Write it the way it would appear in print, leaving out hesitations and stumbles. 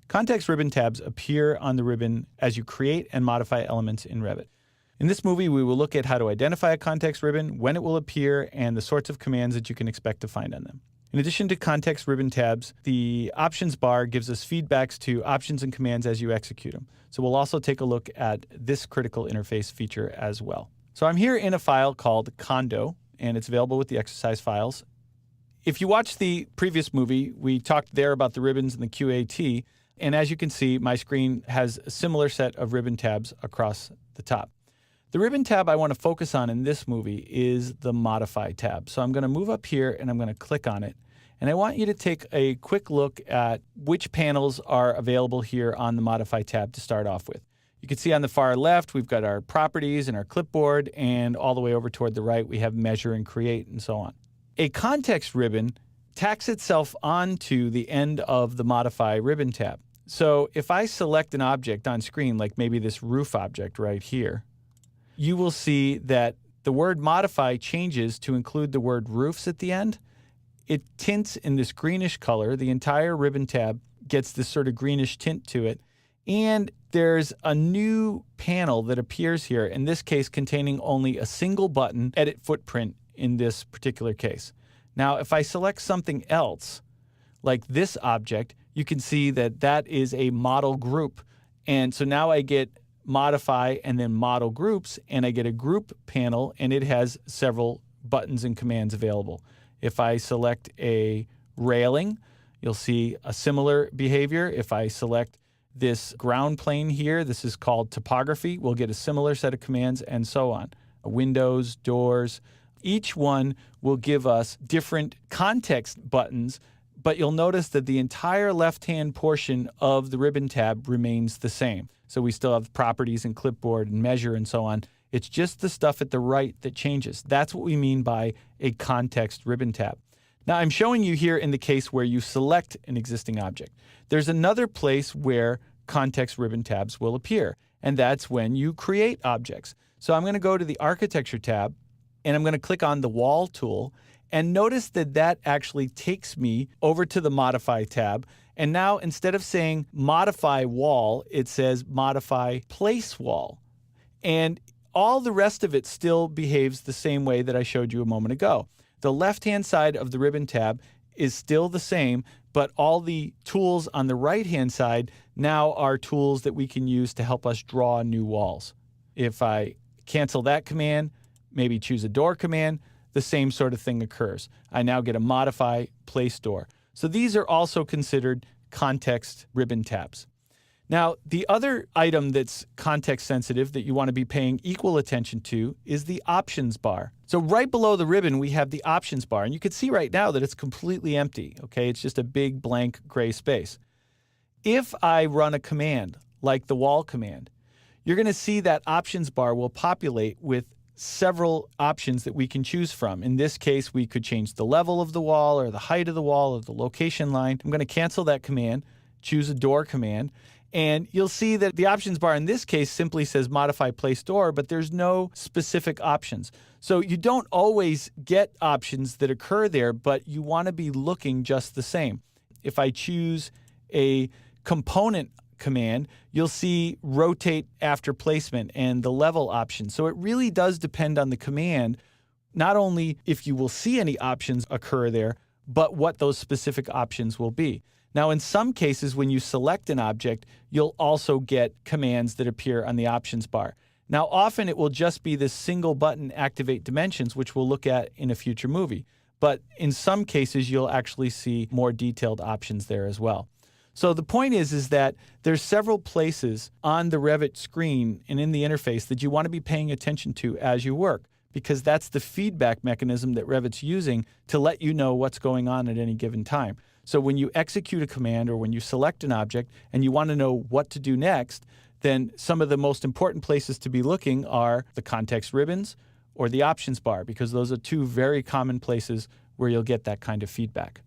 Context ribbon tabs appear on the ribbon as you create and modify elements in Revit. In this movie, we will look at how to identify a context ribbon, when it will appear, and the sorts of commands that you can expect to find on them. In addition to context ribbon tabs, the options bar gives us feedbacks to options and commands as you execute them. So we'll also take a look at this critical interface feature as well. So I'm here in a file called Condo, and it's available with the exercise files. If you watched the previous movie, we talked there about the ribbons and the QAT, and as you can see, my screen has a similar set of ribbon tabs across the top. The ribbon tab I want to focus on in this movie is the Modify tab. So I'm going to move up here and I'm going to click on it. And I want you to take a quick look at which panels are available here on the Modify tab to start off with. You can see on the far left, we've got our properties and our clipboard, and all the way over toward the right, we have measure and create and so on. A context ribbon tacks itself onto the end of the Modify ribbon tab. So if I select an object on screen, like maybe this roof object right here, you will see that the word modify changes to include the word roofs at the end. It tints in this greenish color. The entire ribbon tab gets this sort of greenish tint to it. And there's a new panel that appears here, in this case containing only a single button, Edit Footprint in this particular case. Now, if I select something else, like this object, you can see that that is a model group. And so now I get Modify and then Model Groups, and I get a group panel, and it has several buttons and commands available. If I select a railing, you'll see a similar behavior. If I select this ground plane here, this is called topography, we'll get a similar set of commands, and so on. Windows, doors, each one will give us different context buttons, but you'll notice that the entire left-hand portion of the ribbon tab remains the same. So we still have properties and clipboard and measure and so on. It's just the stuff at the right that changes. That's what we mean by a context ribbon tab. Now, I'm showing you here in the case where you select an existing object. There's another place where context ribbon tabs will appear, and that's when you create objects. So I'm going to go to the Architecture tab, and I'm going to click on the Wall tool, and notice that that actually takes me over to the Modify tab. And now, instead of saying Modify Wall, it says Modify Place Wall. And all the rest of it still behaves the same way that I showed you a moment ago. The left-hand side of the ribbon tab is still the same, but all the tools on the right-hand side now are tools that we can use to help us draw new walls. If I cancel that command, maybe choose a door command, the same sort of thing occurs. I now get a Modify Place Door. So these are also considered context ribbon tabs. Now, the other item that's context sensitive that you want to be paying equal attention to is the options bar. So right below the ribbon, we have the options bar, and you can see right now that it's completely empty, okay? It's just a big blank gray space. If I run a command, like the wall command, you're going to see that options bar will populate with several options that we can choose from. In this case, we could change the level of the wall or the height of the wall or the location line. I'm going to cancel that command, choose a door command, and you'll see that the options bar in this case simply says Modify Place Door, but there's no specific options. So you don't always get options that occur there, but you want to be looking just the same. If I choose a component command, you'll see rotate after placement and the level option. So it really does depend on the command, not only if you will see any options occur there, but what those specific options will be. Now, in some cases, when you select an object, you'll also get commands that appear on the options bar. Now, often it will just be this single button Activate Dimensions, which we'll look at in a future movie. But in some cases, you'll actually see more detailed options there as well. So the point is that there's several places on the Revit screen and in the interface that you want to be paying attention to as you work, because that's the feedback mechanism that Revit's using to let you know what's going on at any given time. So when you execute a command or when you select an object and you want to know what to do next, then some of the most important places to be looking are the context ribbons or the options bar, because those are two very common places where you'll get that kind of feedback.